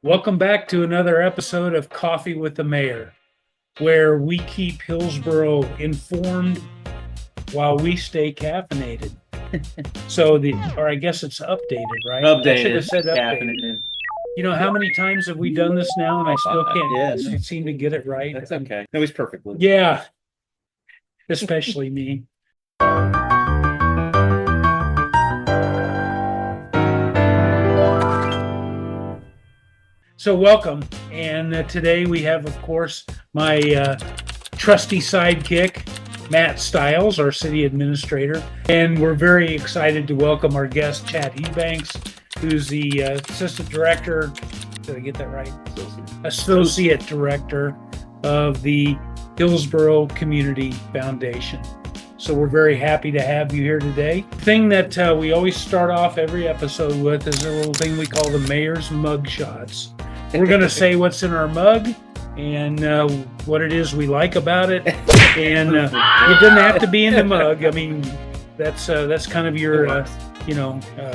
Welcome back to another episode of Coffee with the Mayor, where we keep Hillsboro informed while we stay caffeinated. Or I guess it's updated, right? I should have Updated. said updated. Caffeinated. You know, how many times have we done this now and I still Yeah, can't seem to get it right? That's okay. No, he's perfectly. Yeah, especially me. So welcome. And today we have, of course, my trusty sidekick, Matt Stiles, our city administrator. And we're very excited to welcome our guest, Chad Hughbanks, who's the assistant director. Did I get that right? Associate director of the Hillsboro Community Foundation. So we're very happy to have you here today. The thing that we always start off every episode with is a little thing we call the Mayor's Mug Shots. We're going to say what's in our mug and what it is we like about it. And it doesn't have to be in the mug. I mean, that's kind of your,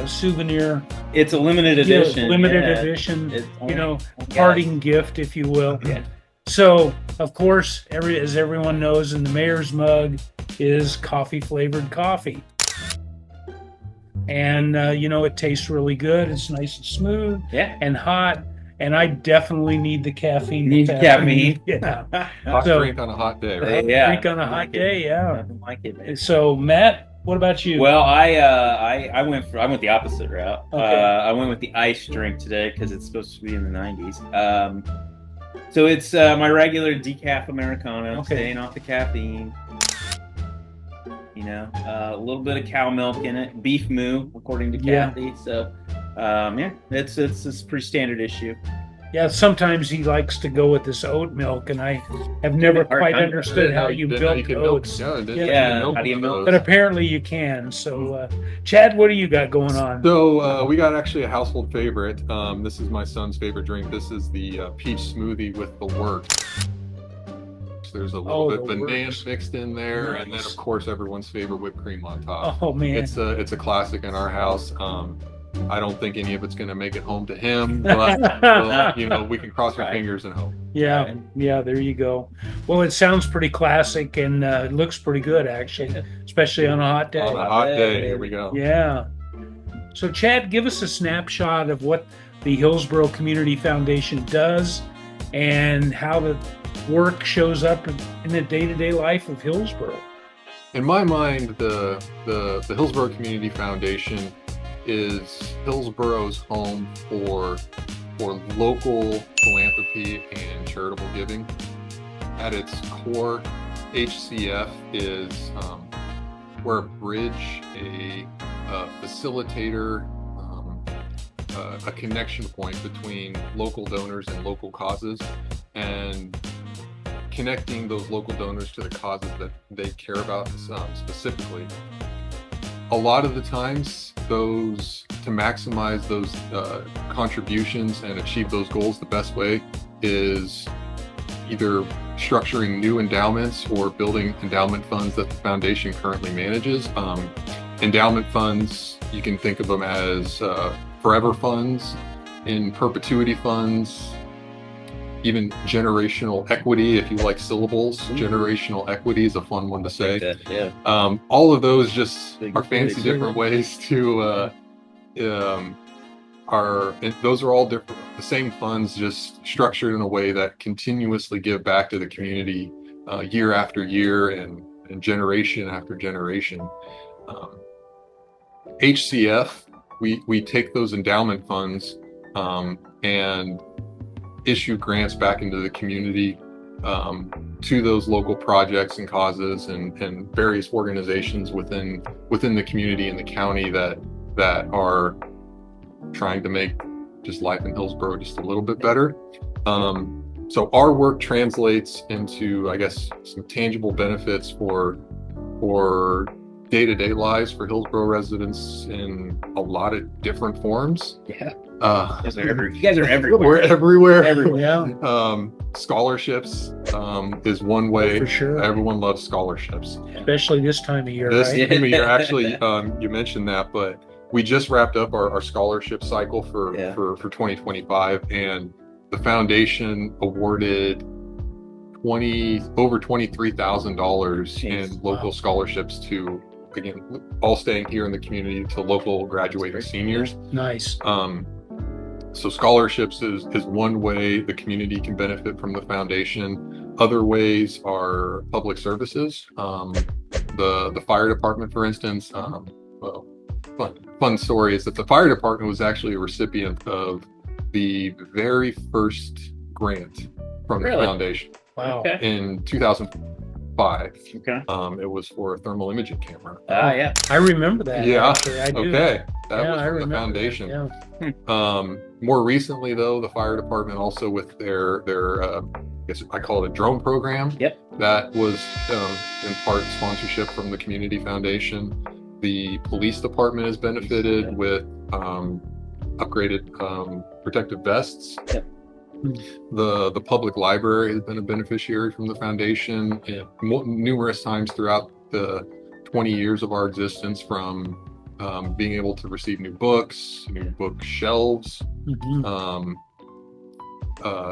souvenir. It's a limited edition. Edition, parting gift, if you will. Yeah. So, of course, as everyone knows, in the mayor's mug is coffee-flavored coffee. And, it tastes really good. It's nice and smooth and hot. And I definitely need the caffeine. Yeah. Hot drink on a hot day, right? Drink on a hot day, yeah. Nothing like it, man. So, Matt, what about you? Well, I went the opposite route. Okay. I went with the ice drink today because it's supposed to be in the 90s. So it's my regular decaf Americano, staying off the caffeine. A little bit of cow milk in it, beef moo, according to Kathy. So, it's a pretty standard issue. Yeah, sometimes he likes to go with this oat milk, and I have never quite understood how you milk oats. How do you milk? But apparently you can. So, Chad, what do you got going on? So we got actually a household favorite. This is my son's favorite drink. This is the peach smoothie with the wort. There's a little bit of banana mixed in there, and then of course everyone's favorite whipped cream on top. Oh man, it's a classic in our house. I don't think any of it's going to make it home to him, but we can cross our fingers and hope. Yeah, there you go. Well, it sounds pretty classic, and it looks pretty good actually, especially on a hot day. On a hot day, here we go. Yeah. So, Chad, give us a snapshot of what the Hillsboro Community Foundation does and how the work shows up in the day-to-day life of Hillsboro. In my mind, the Hillsboro Community Foundation is Hillsboro's home for local philanthropy and charitable giving. At its core, HCF is we're a bridge, a facilitator, a connection point between local donors and local causes, and connecting those local donors to the causes that they care about specifically. A lot of the times, to maximize those contributions and achieve those goals, the best way is either structuring new endowments or building endowment funds that the foundation currently manages. Endowment funds, you can think of them as forever funds, in perpetuity funds, even generational equity, if you like syllables. Generational equity is a fun one to say. All of those just are fancy different ways to those are all different, the same funds, just structured in a way that continuously give back to the community year after year and generation after generation. HCF, we take those endowment funds and issue grants back into the community to those local projects and causes and various organizations within the community and the county that are trying to make just life in Hillsboro just a little bit better. So our work translates into, I guess, some tangible benefits for day-to-day lives for Hillsboro residents in a lot of different forms. Yeah. You guys are everywhere. We're everywhere. Yeah. Scholarships is one way. For sure. Everyone loves scholarships. Especially this time of year, This right? time of year, actually, you mentioned that, but we just wrapped up our scholarship cycle for 2025, and the foundation awarded over $23,000 in local scholarships to, again, all staying here in the community, to local graduating seniors. Nice. So scholarships is one way the community can benefit from the foundation. Other ways are public services. The fire department, for instance, well, fun story is that the fire department was actually a recipient of the very first grant from the foundation. Wow. In 2005. Okay. It was for a thermal imaging camera. Yeah. I remember that. Yeah. Actually. I do. Okay. That was I from the remember foundation. that, yeah. More recently, though, the fire department also with their I guess I call it a drone program. Yep. That was in part sponsorship from the community foundation. The police department has benefited with upgraded protective vests. Yep. The public library has been a beneficiary from the foundation numerous times throughout the 20 years of our existence, from being able to receive new books, new book shelves,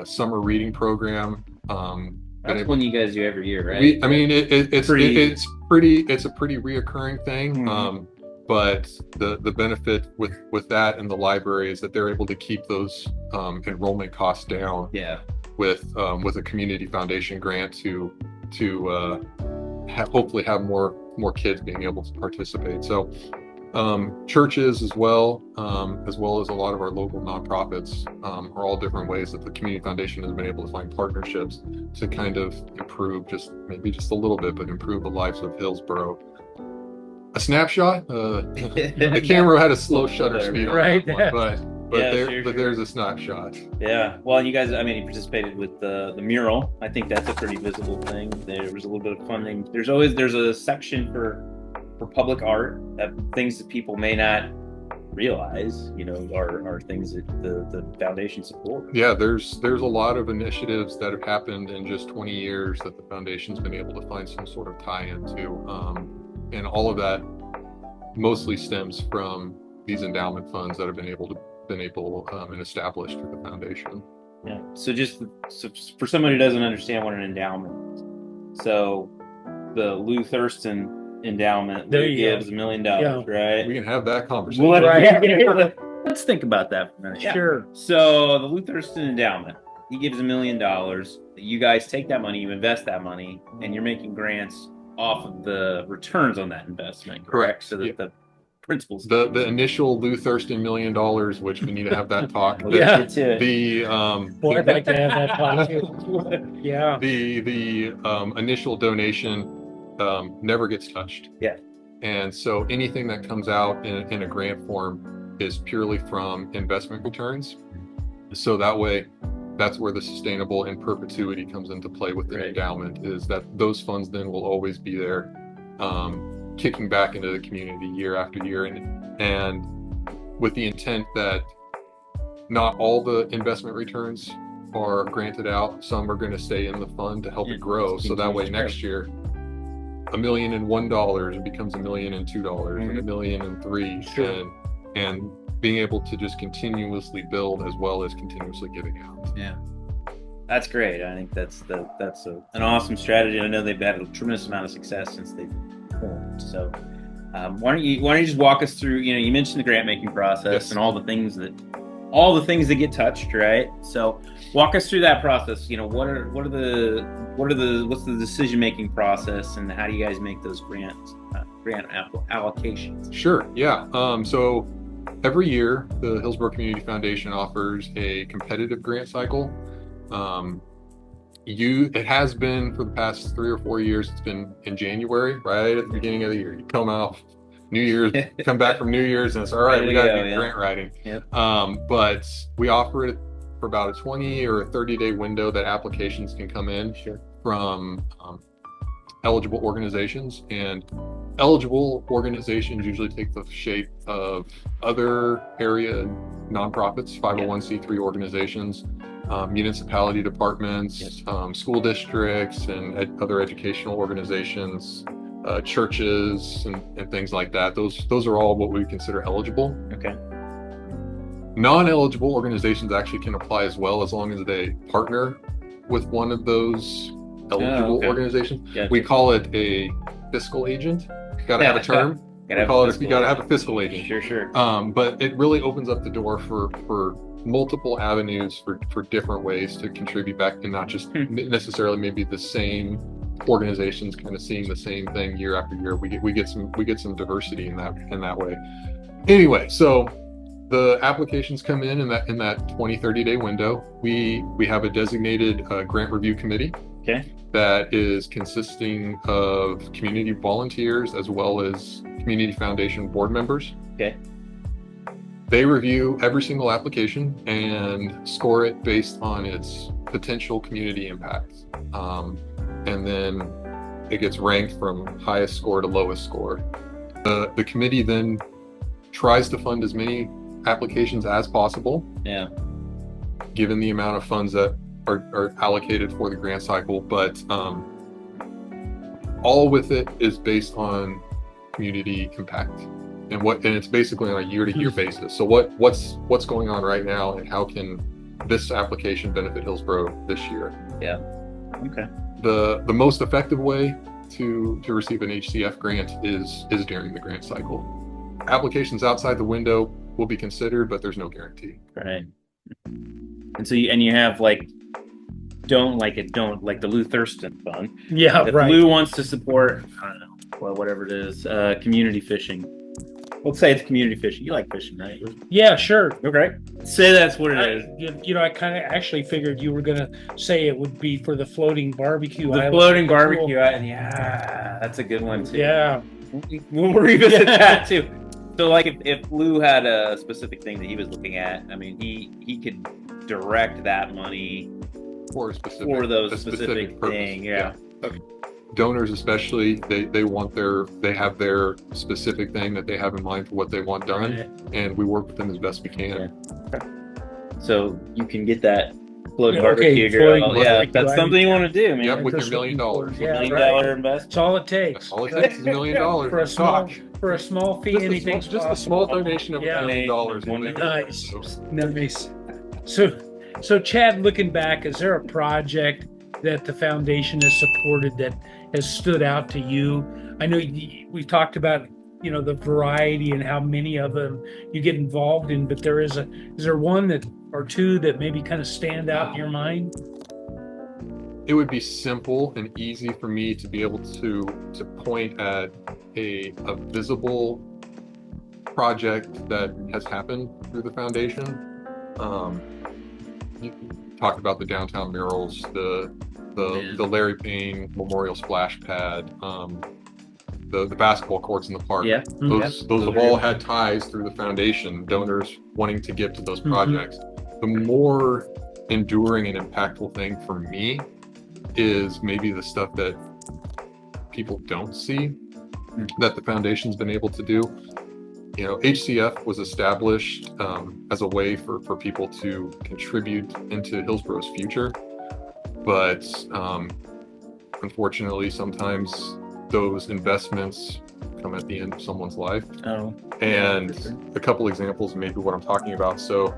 summer reading program. That's one you guys do every year, right? It's a pretty reoccurring thing. But the benefit with that and the library is that they're able to keep those enrollment costs down. Yeah. With a community foundation grant to hopefully have more kids being able to participate. So churches as well as a lot of our local nonprofits are all different ways that the community foundation has been able to find partnerships to kind of improve maybe just a little bit, but improve the lives of Hillsboro. A snapshot. The camera had a slow shutter speed, right? But there's a snapshot. Yeah. Well, you guys, you participated with the mural. I think that's a pretty visible thing. There was a little bit of funding. There's a section for public art, things that people may not realize, are things that the foundation supports. Yeah, there's a lot of initiatives that have happened in just 20 years that the foundation's been able to find some sort of tie into. And all of that mostly stems from these endowment funds that have been able and established through the foundation. Yeah. So for someone who doesn't understand what an endowment is, so the Lou Thurston endowment gives $1 million, right? We can have that conversation. Let's think about that for a minute. Yeah. Sure. So the Lou Thurston endowment, he gives $1 million. You guys take that money, you invest that money, and you're making grants off of the returns on that investment, correct? So that the principles. The initial Lou Thurston $1 million, which we need to have that talk. I'd like to have that talk too. Yeah. The initial donation never gets touched. Yeah. And so anything that comes out in a grant form is purely from investment returns. So that way, that's where the sustainable in perpetuity comes into play with the endowment, is that those funds then will always be there, kicking back into the community year after year, and with the intent that not all the investment returns are granted out. Some are going to stay in the fund to help it grow. So that way next year, $1,001 becomes $1,002 and $1,003, and being able to just continuously build as well as continuously giving out. Yeah, that's great. I think that's an awesome strategy. I know they've had a tremendous amount of success since they've formed. So why don't you just walk us through? You mentioned the grant making process and all the things that get touched, right? So walk us through that process. What's the decision making process, and how do you guys make those grant allocations? Sure. Yeah. So every year, the Hillsboro Community Foundation offers a competitive grant cycle. It has been for the past 3 or 4 years. It's been in January, right at the beginning of the year. You come out New Year's, come back from New Year's, and it's all right. We got to do grant writing. Yep. But we offer it for about a 20 or a 30-day window that applications can come in from eligible organizations, and eligible organizations usually take the shape of other area nonprofits, 501c3 organizations, municipality departments, school districts, and other educational organizations, churches and things like that. Those are all what we consider eligible. Okay. Non-eligible organizations actually can apply as well, as long as they partner with one of those eligible organizations. Gotcha. We call it a fiscal agent. You gotta have a term. You gotta have a fiscal agent. Sure. But it really opens up the door for multiple avenues for different ways to contribute back, and not just necessarily maybe the same organizations kind of seeing the same thing year after year. We get some diversity in that way. Anyway, so the applications come in that 20-30 day window. We have a designated grant review committee. Okay. That is consisting of community volunteers as well as community foundation board members. Okay. They review every single application and score it based on its potential community impact. And then it gets ranked from highest score to lowest score. The committee then tries to fund as many applications as possible. Yeah. Given the amount of funds that are allocated for the grant cycle, but all with it is based on community impact, and it's basically on a year-to-year basis. So what's going on right now, and how can this application benefit Hillsboro this year? Yeah. Okay. The most effective way to receive an HCF grant is during the grant cycle. Applications outside the window will be considered, but there's no guarantee. Right. And so you have like the Lou Thurston Fund. Yeah, If right. Lou wants to support, I don't know, well, whatever it is, community fishing. Let's say it's community fishing. You like fishing, right? Yeah, sure. Okay. Say that's what it is. I kind of actually figured you were going to say it would be for the floating barbecue The island. floating barbecue island. Yeah, that's a good one too. Yeah. We'll revisit that too. So like if Lou had a specific thing that he was looking at, I mean, he could direct that money For those specific purpose. thing. Yeah. Okay. Donors especially, they have their specific thing that they have in mind for what they want done, and we work with them as best we can. Yeah. Okay. So you can get that floating Okay, barbecue floating grill. Yeah, barbecue. that's something you want to do, man. Yep, with your $1 million. Yeah, $1 million right. investment. That's all it takes. All it takes is $1 million. For a small fee, Just anything's just a small donation of Yeah. $1 million. will make it. Nice. So Chad, looking back, is there a project that the foundation has supported that has stood out to you? I know we talked about, the variety and how many of them you get involved in, but is there one that or two that maybe kind of stand out in your mind? It would be simple and easy for me to be able to point at a visible project that has happened through the foundation. You talked about the downtown murals, the Larry Payne Memorial Splash Pad, the basketball courts in the park. Yeah. Those have all had ties through the foundation, donors wanting to give to those projects. The more enduring and impactful thing for me is maybe the stuff that people don't see that the foundation's been able to do. HCF was established as a way for people to contribute into Hillsboro's future, but unfortunately sometimes those investments come at the end of someone's life. Oh. And a couple examples, maybe what I'm talking about. So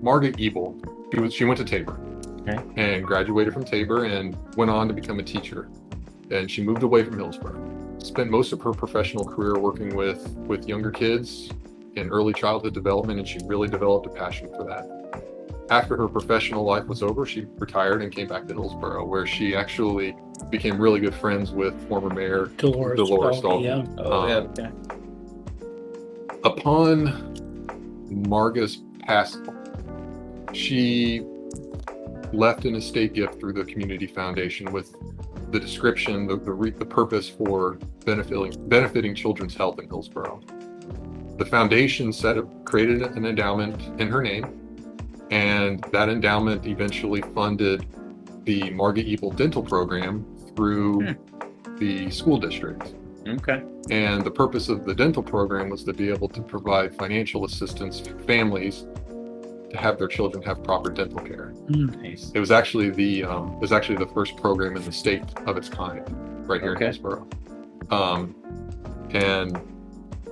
Margaret Ebel, she went to Tabor. Okay. And graduated from Tabor and went on to become a teacher. And she moved away from Hillsboro. Spent most of her professional career working with younger kids in early childhood development, and she really developed a passion for that. After her professional life was over, she retired and came back to Hillsboro, where she actually became really good friends with former Mayor Dolores Dahlke. Yeah. Oh, yeah. Okay. Upon Marga's passing, she left an estate gift through the Community Foundation with the description, the purpose for benefiting children's health in Hillsboro. The foundation created an endowment in her name, and that endowment eventually funded the Margaret Ebel dental program through the school district. Okay. And the purpose of the dental program was to be able to provide financial assistance for families to have their children have proper dental care. Nice. It was actually the first program in the state of its kind right here in Hillsboro. And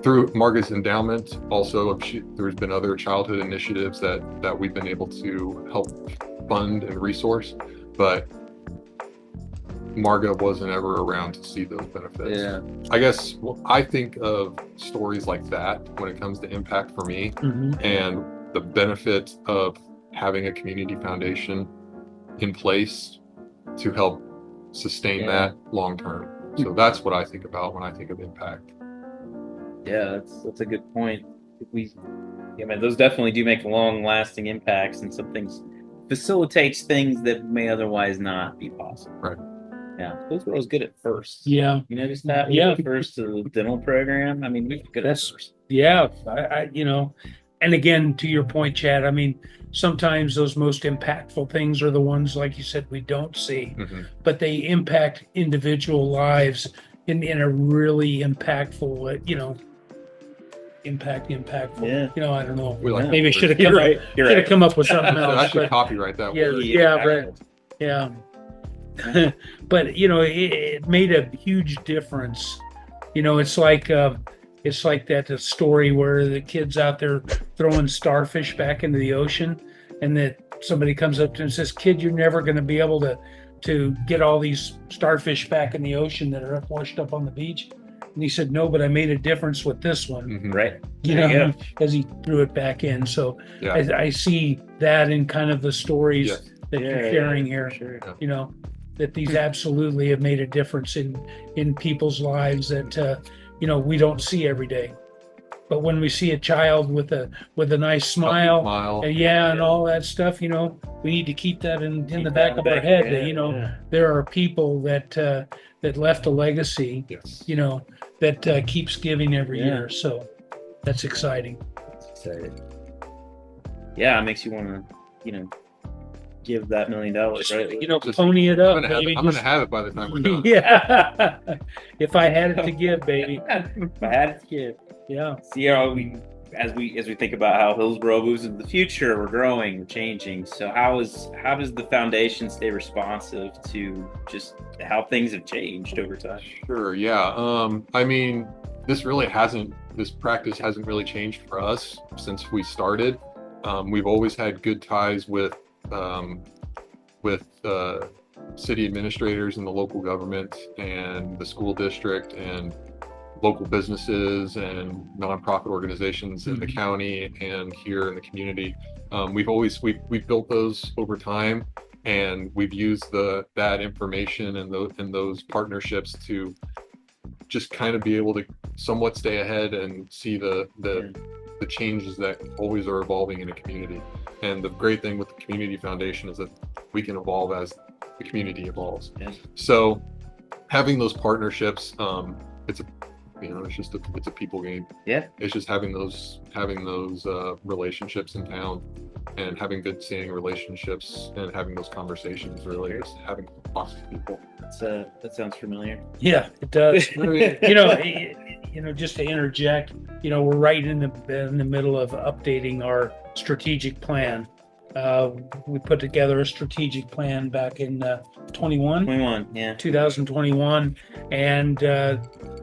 through Marga's endowment, also there's been other childhood initiatives that we've been able to help fund and resource, but Marga wasn't ever around to see those benefits. Yeah. I guess I think of stories like that when it comes to impact for me, and the benefit of having a community foundation in place to help sustain that long term. So that's what I think about when I think of impact. Yeah, that's a good point. Man, those definitely do make long lasting impacts, and some things facilitates things that may otherwise not be possible. Right. Yeah, Hillsboro was good at first. Yeah. You notice that? We were first to the dental program. I mean, we were good at first. Yeah. I and again, to your point, Chad, I mean, sometimes those most impactful things are the ones, like you said, we don't see, but they impact individual lives in a really impactful, impactful. Yeah. I don't know. Like Maybe I should have come up with something else. I should copyright that word. Yeah. But it made a huge difference. It's like that story where the kid's out there throwing starfish back into the ocean, and that somebody comes up to him and says, "Kid, you're never going to be able to get all these starfish back in the ocean that are washed up on the beach." And he said, "No, but I made a difference with this one." Right. As he threw it back in. So Yeah. I see that in kind of the stories that you're sharing here. Sure. That these absolutely have made a difference in people's lives that we don't see every day. But when we see a child with a nice smile, and all that stuff, we need to keep that in the back of our head. There are people that left a legacy, that keeps giving every year. So that's exciting. That's exciting. Yeah, it makes you want to, give that $1 million, right? Pony it up. I'm gonna have it by the time we're done. Yeah. If I had it to give, baby. If I had it to give. Yeah. See how as we think about how Hillsboro moves into the future, we're growing, we're changing. So how does the foundation stay responsive to just how things have changed over time? Sure. Yeah. I mean, this practice hasn't really changed for us since we started. We've always had good ties with city administrators and the local government and the school district and local businesses and nonprofit organizations in the county and here in the community. We've built those over time, and we've used that information and those partnerships to just kind of be able to somewhat stay ahead and see the changes that always are evolving in a community. And the great thing with the community foundation is that we can evolve as the community evolves. Yeah. So having those partnerships, it's a people game. Yeah. It's just having those relationships in town and having good standing relationships and having those conversations, really just having lots of people. That sounds familiar. Yeah, it does. Just to interject, we're right in the middle of updating our strategic plan. We put together a strategic plan back in 2021, and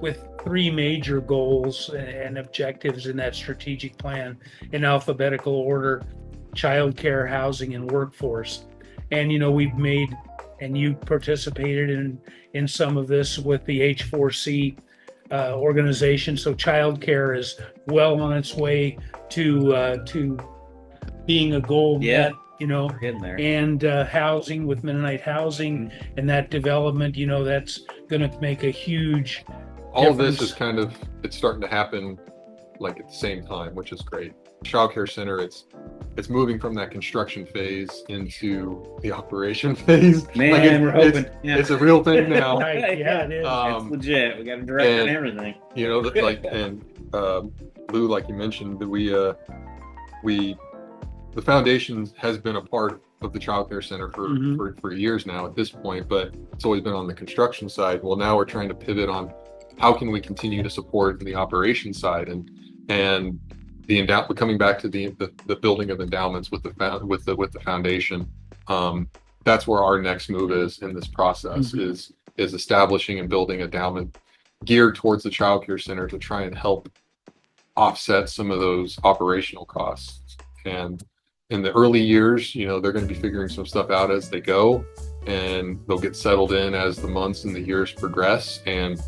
with 3 major goals and objectives in that strategic plan in alphabetical order: childcare, housing, and workforce. And we've made, and you participated in some of this with the H4C organization. So childcare is well on its way to being a goal met, getting there. And housing with Mennonite Housing and that development, that's going to make a huge all of difference. this is it's starting to happen like at the same time, which is great. Child Care Center, it's moving from that construction phase into the operation phase. Man, we're hoping. It's a real thing now. Yeah, it is. It's legit. We got a director and everything. Lou, like you mentioned, the foundation has been a part of the Child Care Center for years now at this point, but it's always been on the construction side. Well, now we're trying to pivot on how can we continue to support the operation side and coming back to the building of endowments with the foundation. That's where our next move is in this process is establishing and building endowment geared towards the child care center to try and help offset some of those operational costs. And in the early years, they're going to be figuring some stuff out as they go, and they'll get settled in as the months and the years progress, and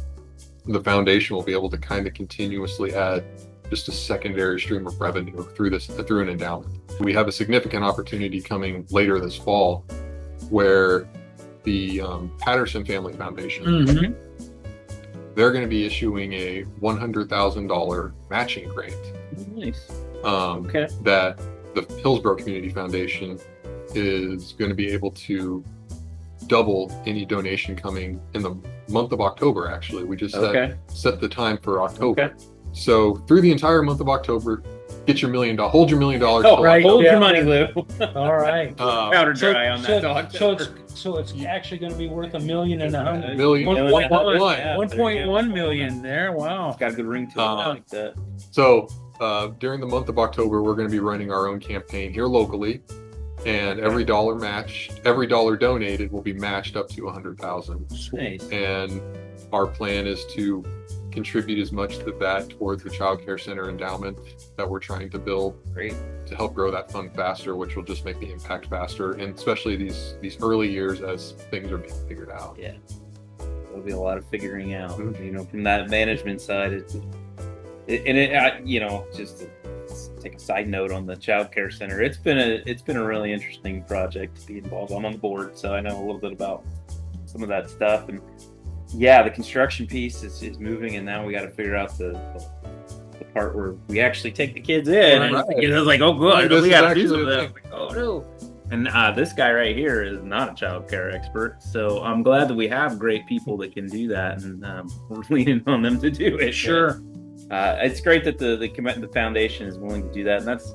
the foundation will be able to kind of continuously add just a secondary stream of revenue through an endowment. We have a significant opportunity coming later this fall where the Patterson Family Foundation, they're going to be issuing a $100,000 matching grant. Nice. That the Hillsboro Community Foundation is going to be able to double any donation coming in the month of October. Actually, we just set the time for October. So through the entire month of October, get your $1 million, hold your $1 million. Oh, right. Hold your money, Lou. All right. Powder dry on that dog. So it's actually going to be worth $1.1 million. 1.1 million there. Wow. It's got a good ring to it. I like that. So during the month of October, we're going to be running our own campaign here locally, and every dollar donated will be matched up to $100,000. Nice. And our plan is to contribute as much of that towards the child care center endowment that we're trying to build. Great. To help grow that fund faster, which will just make the impact faster, and especially these early years as things are being figured out. Yeah, there'll be a lot of figuring out. From that management side, just to take a side note on the child care center, it's been a really interesting project to be involved. I'm on the board, so I know a little bit about some of that stuff. And yeah, the construction piece is moving, and now we got to figure out the part where we actually take the kids in. And it's like, oh, good, we got to do something. Like, oh no. And this guy right here is not a child care expert, so I'm glad that we have great people that can do that, and we're leaning on them to do it. Sure. It's great that the foundation is willing to do that, and that's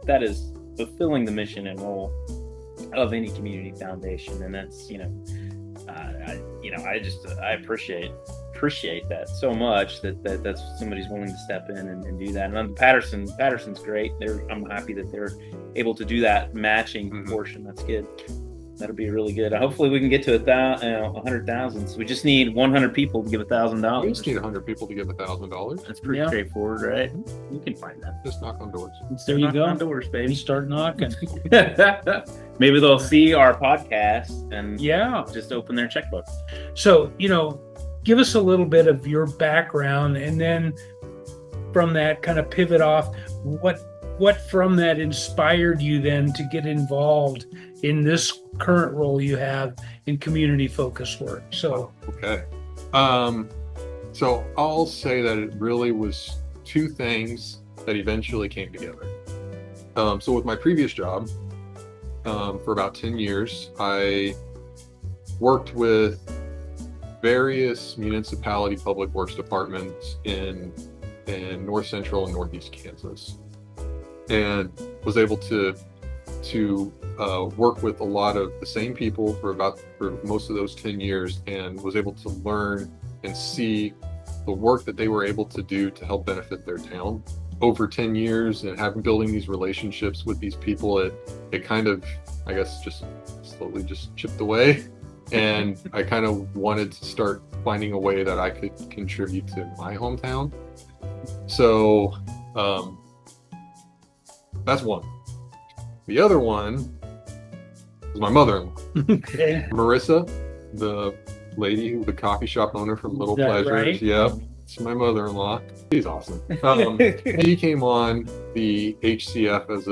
that is fulfilling the mission and role of any community foundation, and that's I appreciate that so much that's somebody's willing to step in and do that. And Patterson's great. I'm happy that they're able to do that matching portion. That's good. That'll be really good. Hopefully we can get to 100,000. So we just need 100 people to give $1,000. We just need 100 people to give $1,000. That's pretty straightforward, right? You can find that. Just knock on doors. There you go. On doors, baby. Start knocking. Maybe they'll see our podcast and just open their checkbook. So, give us a little bit of your background, and then from that kind of pivot off, what from that inspired you then to get involved in this current role you have in community focused work? So so I'll say that it really was two things that eventually came together. So with my previous job, for about 10 years, I worked with various municipality public works departments in north central and northeast Kansas, and was able to work with a lot of the same people for most of those 10 years, and was able to learn and see the work that they were able to do to help benefit their town over 10 years, and building these relationships with these people. It kind of, I guess, just slowly just chipped away. And I kind of wanted to start finding a way that I could contribute to my hometown. So that's one. The other one was my mother-in-law. Okay. Marissa, the coffee shop owner from Little Pleasures. Right? Yeah, it's my mother-in-law. She's awesome. She came on the HCF as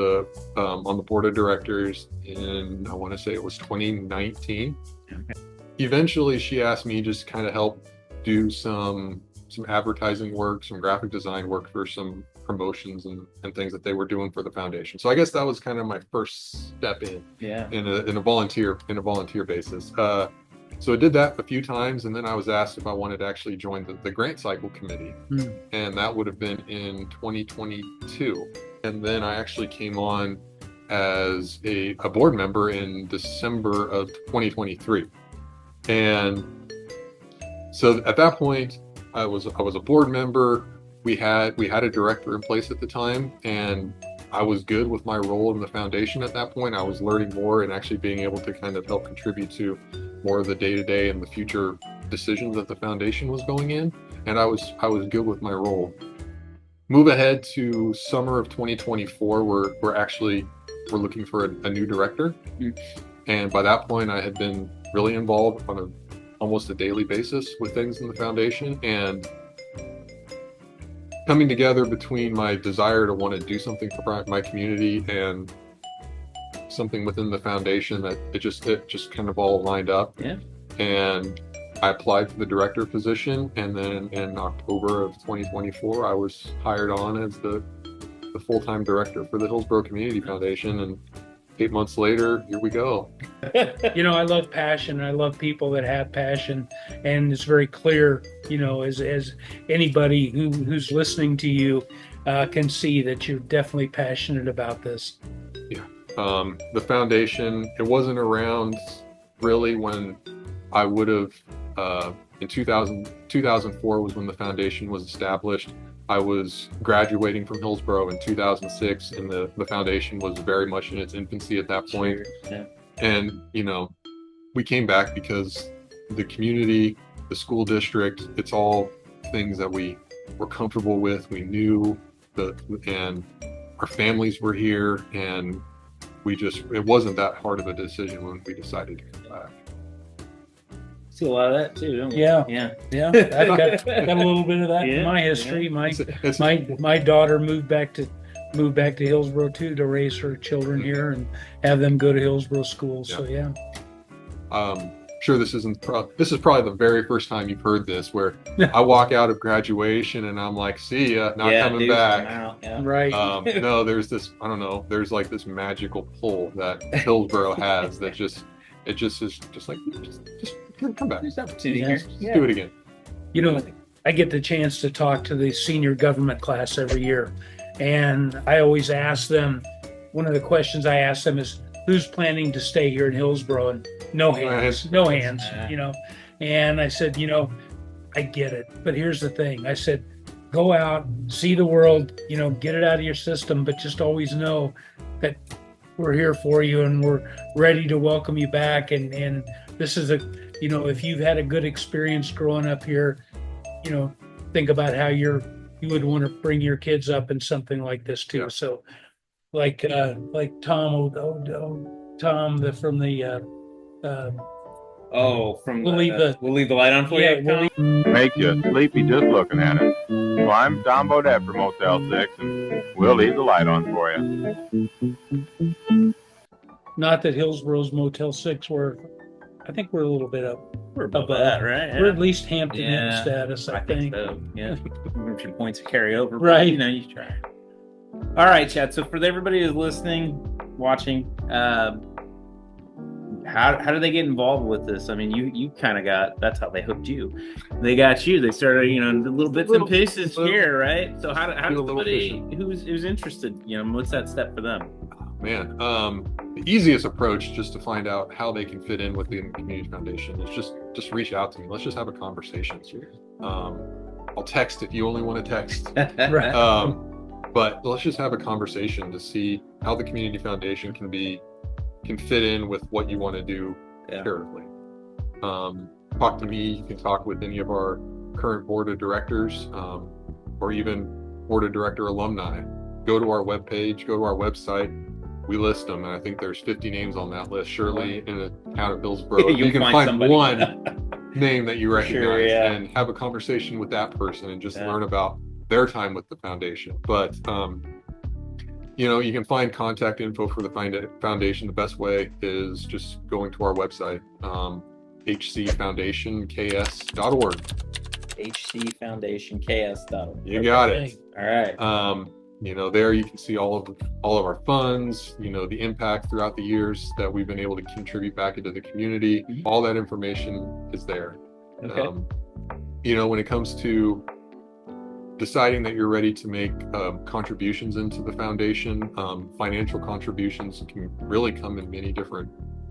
on the board of directors in, I want to say it was 2019. Okay. Eventually, she asked me just kind of help do some advertising work, some graphic design work for some promotions and things that they were doing for the foundation. So I guess that was kind of my first step in a volunteer basis. So I did that a few times, and then I was asked if I wanted to actually join the grant cycle committee, and that would have been in 2022. And then I actually came on as a board member in December of 2023. And so at that point, I was a board member. We had a director in place at the time, and I was good with my role in the foundation at that point. I was learning more and actually being able to kind of help contribute to more of the day-to-day and the future decisions that the foundation was going in, and I was good with my role. Move ahead to summer of 2024, we're looking for a new director. And by that point, I had been really involved on almost a daily basis with things in the foundation, and coming together between my desire to want to do something for my community and something within the foundation, that it just kind of all lined up. Yeah. And I applied for the director position, and then in October of 2024, I was hired on as the full-time director for the Hillsboro Community Foundation, and 8 months later, here we go. I love passion. I love people that have passion, and it's very clear, as anybody who's listening to you can see that you're definitely passionate about this. Yeah. The foundation, it wasn't around really when I would have, in 2004 was when the foundation was established. I was graduating from Hillsboro in 2006, and the foundation was very much in its infancy at that point. Yeah. And, we came back because the community, the school district, it's all things that we were comfortable with. We knew and our families were here, and it wasn't that hard of a decision when we decided to come back. See a lot of that too, don't we? Yeah. Yeah. I've got a little bit of that in my history. My daughter moved back to Hillsboro too, to raise her children here and have them go to Hillsboro schools. Yeah. So yeah. Sure, this is probably the very first time you've heard this, where I walk out of graduation and I'm like, see ya, not coming back. Yeah. Right. No, there's this, I don't know, there's like this magical pull that Hillsboro has that just is like, just come back. There's opportunity Yeah. here. Just do it again. I get the chance to talk to the senior government class every year, and I always ask them, one of the questions I ask them is, who's planning to stay here in Hillsboro? And no hands. And I said, I get it, but here's the thing. I said, go out, see the world, get it out of your system, but just always know that we're here for you and we're ready to welcome you back. And this is if you've had a good experience growing up here, think about how you would want to bring your kids up in something like this too. Yeah. So like Tom, from the we'll leave the light on for you. we'll leave, Make you sleepy just looking at it. Well, I'm Tom Bodette from Motel 6, and we'll leave the light on for you. not that Hillsboro's Motel 6, I think we're a little bit up. We're above that, right? We're at least Hampton Inn Yeah. status, I think. so. Yeah. If your points carry over, but, Right. you try. All right, Chad. So for everybody who's listening, watching, how do they get involved with this? I mean, you kind of that's how they hooked you. They got you. They started, little bits and pieces here, right? So how does somebody who's interested, what's that step for them? Man, the easiest approach just to find out how they can fit in within the community foundation is just reach out to me. Let's just have a conversation. I'll text if you only want to text. Right. But let's just have a conversation to see how the community foundation can fit in with what you want to do charitably. Talk to me. You can talk with any of our current board of directors, or even board of director alumni. Go to our webpage, go to our website. We list them, and I think there's 50 names on that list. Surely in the town of Hillsboro, you can find somebody. One name that you recognize, Sure, yeah. and have a conversation with that person and just learn about their time with the foundation. But you can find contact info for the foundation. The best way is just going to our website, hcfoundationks.org. hcfoundationks.org. You got it. All right. There you can see all of our funds, the impact throughout the years that we've been able to contribute back into the community. Mhm. All that information is there. Okay. When it comes to deciding that you're ready to make contributions into the foundation, financial contributions can really come in many different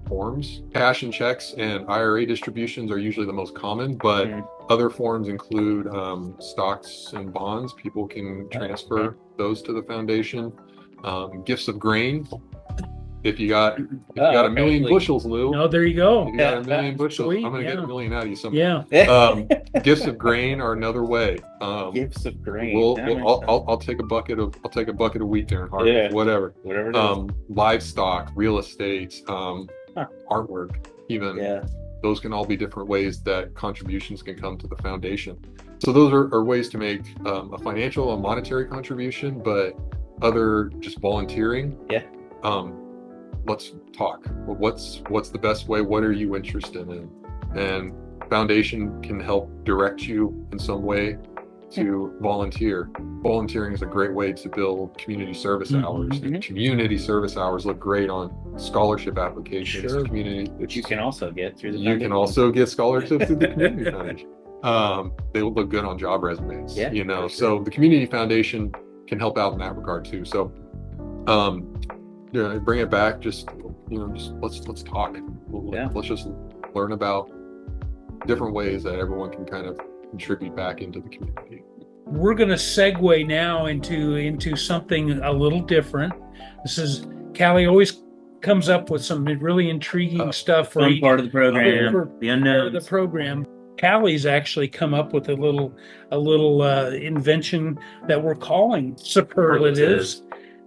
forms. Cash and checks and IRA distributions are usually the most common, but other forms include stocks and bonds. People can transfer those to the foundation. Gifts of grain. if you got a million actually. bushels, Lou. No, there you go. If you got a million bushels, Sweet, I'm gonna get yeah. a million out of you somehow. Yeah. Gifts of grain are another way. Gifts of grain. I'll take a bucket of wheat there and harvest, Yeah. whatever. Whatever it is. Livestock, real estate, artwork, even. Yeah. Those can all be different ways that contributions can come to the foundation. So those are ways to make a financial, a monetary contribution, but other just volunteering. Yeah. Let's talk. What's the best way? What are you interested in? And foundation can help direct you in some way to volunteer. Volunteering is a great way to build community service hours. And community service hours look great on scholarship applications. Sure. Which you can also get through the You can also get scholarships through the community foundation. They will look good on job resumes. Yeah, you know, for sure. so the community foundation can help out in that regard too. So, bring it back. Just let's talk. Let's just learn about different ways that everyone can kind of contribute back into the community. We're going to segue now into something a little different. This is Callie always comes up with some really intriguing stuff for Fun part of the program. for The unknown. the program. Callie's actually come up with a little invention that we're calling superlatives.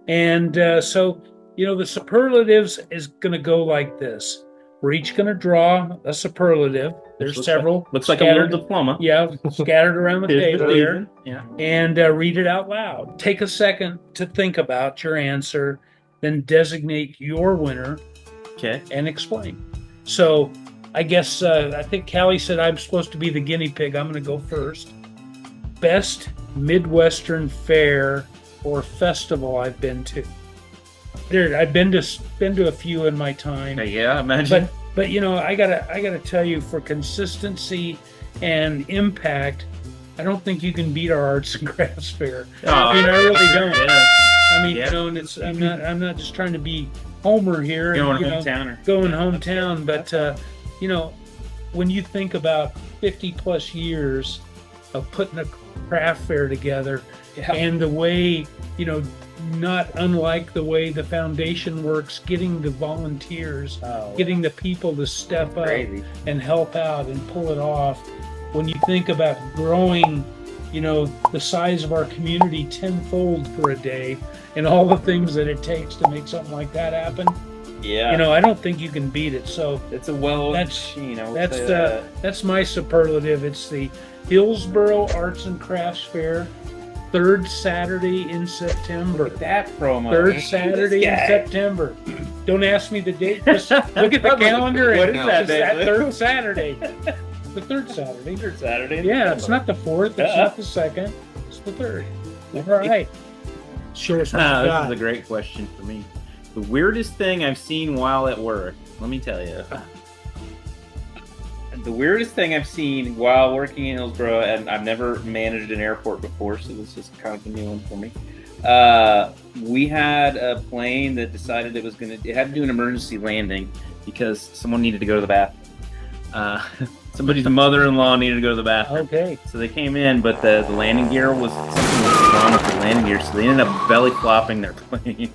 And so, the superlatives is going to go like this. We're each going to draw a superlative. There's several. Looks like a little diploma. Yeah, scattered around the table there. Yeah. And read it out loud. Take a second to think about your answer, then designate your winner. Okay. And explain. So I guess I think Callie said I'm supposed to be the guinea pig. I'm going to go first. Best Midwestern fair or festival I've been to. I've been to a few in my time. Yeah, imagine. But I gotta tell you, for consistency and impact, I don't think you can beat our arts and crafts fair. I really don't. Yeah. I mean, and it's I'm not just trying to be Homer here. Going hometowner. Going hometown, but when you think about 50 plus years of putting a craft fair together, and the way not unlike the way the foundation works, getting the volunteers, getting the people to step up and help out and pull it off. When you think about growing, the size of our community tenfold for a day and all the things that it takes to make something like that happen. Yeah. I don't think you can beat it. So it's a machine. That's my superlative. It's the Hillsboro Arts and Crafts Fair. Third Saturday in September. That promo. Third Saturday in September. Don't ask me the date. Just look at the calendar. What is that? It's that third Saturday. The third Saturday. Third Saturday. Yeah, it's not the fourth. It's not the second. It's the third. All right. Sure. This is a great question for me. The weirdest thing I've seen while at work. Let me tell you. The weirdest thing I've seen while working in Hillsboro, and I've never managed an airport before, so this is kind of a new one for me. We had a plane that decided it had to do an emergency landing because someone needed to go to the bathroom. Somebody's mother-in-law needed to go to the bathroom. Okay. So they came in, but the landing gear something was wrong with the landing gear, so they ended up belly flopping their plane,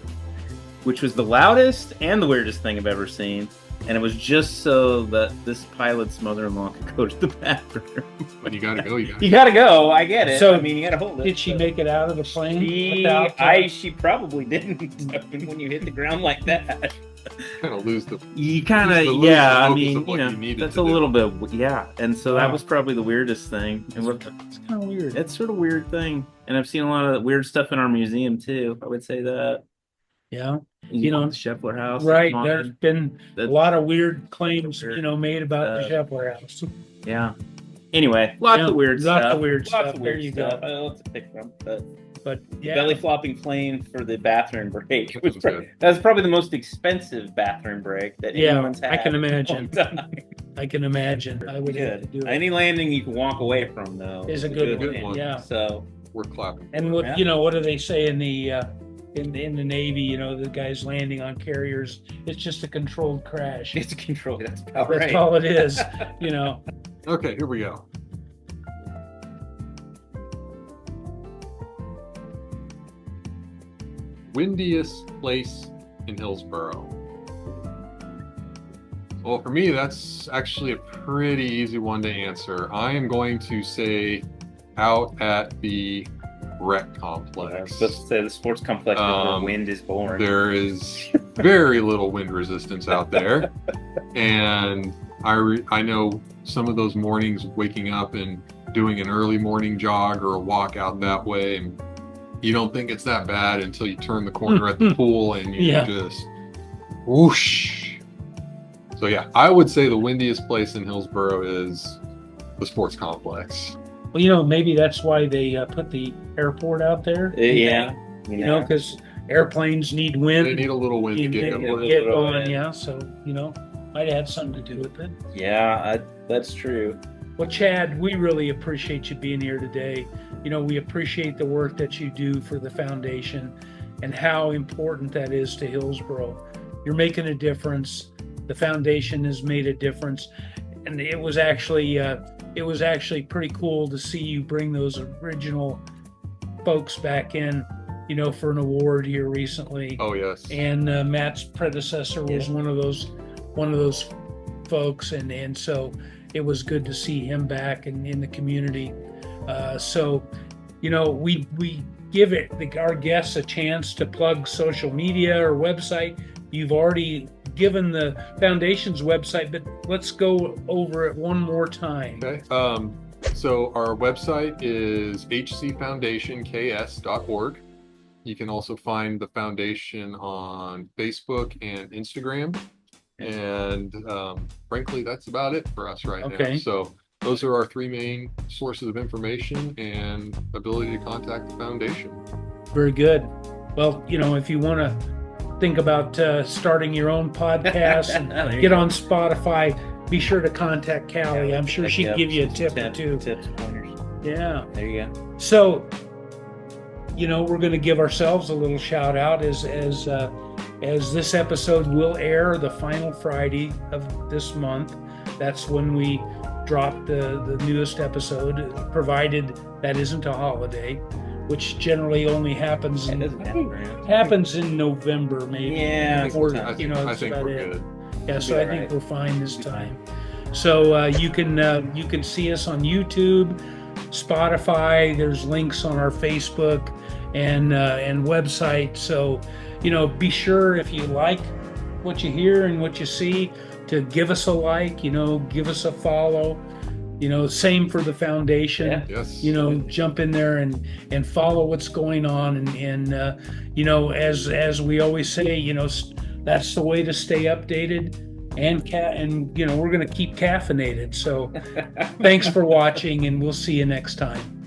which was the loudest and the weirdest thing I've ever seen. And it was just so that this pilot's mother-in-law could go to the bathroom. But you gotta go. You gotta go. I get it. So you gotta hold it. Did she make it out of the plane? She probably didn't. When you hit the ground like that, kind of lose the. You kind of I mean, that's a little bit And so that was probably the weirdest thing. It's kind of weird. It's sort of weird thing, and I've seen a lot of weird stuff in our museum too. I would say that. Yeah. The Scheffler House. Right. There's been a lot of weird claims, made about the Scheffler House. Yeah. Anyway, lots of weird stuff. Lots of weird stuff. There you go. Lots to pick from. But yeah. Belly flopping plane for the bathroom break. That's probably the most expensive bathroom break that anyone's had. I can imagine. I can imagine. I would have to do it. Any landing you can walk away from, though, is a good one. Yeah. So we're clapping. And what what do they say in the in the Navy? The guys landing on carriers. It's just a controlled crash. It's a control. That's about right. That's all it is. Okay, here we go. Windiest place in Hillsboro. Well, for me, that's actually a pretty easy one to answer. I am going to say out at the rec complex. Let's say the sports complex where wind is born. There is very little wind resistance out there. And I know some of those mornings waking up and doing an early morning jog or a walk out that way, and you don't think it's that bad until you turn the corner at the pool and you just whoosh. So yeah, I would say the windiest place in Hillsboro is the sports complex. Well, maybe that's why they put the airport out there. Yeah. Because airplanes need wind. They need a little wind to get going. Get going, yeah. So, might have something to do with it. Yeah, that's true. Well, Chad, we really appreciate you being here today. We appreciate the work that you do for the foundation and how important that is to Hillsboro. You're making a difference. The foundation has made a difference, and it was actually pretty cool to see you bring those original folks back in, for an award here recently. Oh yes. And Matt's predecessor was one of those folks, and so it was good to see him back in the community. So we give our guests a chance to plug social media or website. You've already given the foundation's website, but let's go over it one more time. Okay. So our website is hcfoundationks.org. You can also find the foundation on Facebook and Instagram. And frankly, that's about it for us right now. So those are our three main sources of information and ability to contact the foundation. Very good. Well, if you want to think about starting your own podcast and get on Spotify, be sure to contact Callie. I'm sure she'd give you a tip or two. Tips, pointers. Yeah. There you go. So, we're going to give ourselves a little shout out as this episode will air the final Friday of this month. That's when we drop the newest episode, provided that isn't a holiday, which generally only happens in November, maybe. Yeah, or I think we're good. Yeah, so I think we're fine this time. So you can see us on YouTube, Spotify. There's links on our Facebook and website. So be sure, if you like what you hear and what you see, to give us a like. Give us a follow. Same for the foundation. Yeah. Yes. Jump in there and follow what's going on. And as we always say, that's the way to stay updated. And we're going to keep caffeinated. So thanks for watching, and we'll see you next time.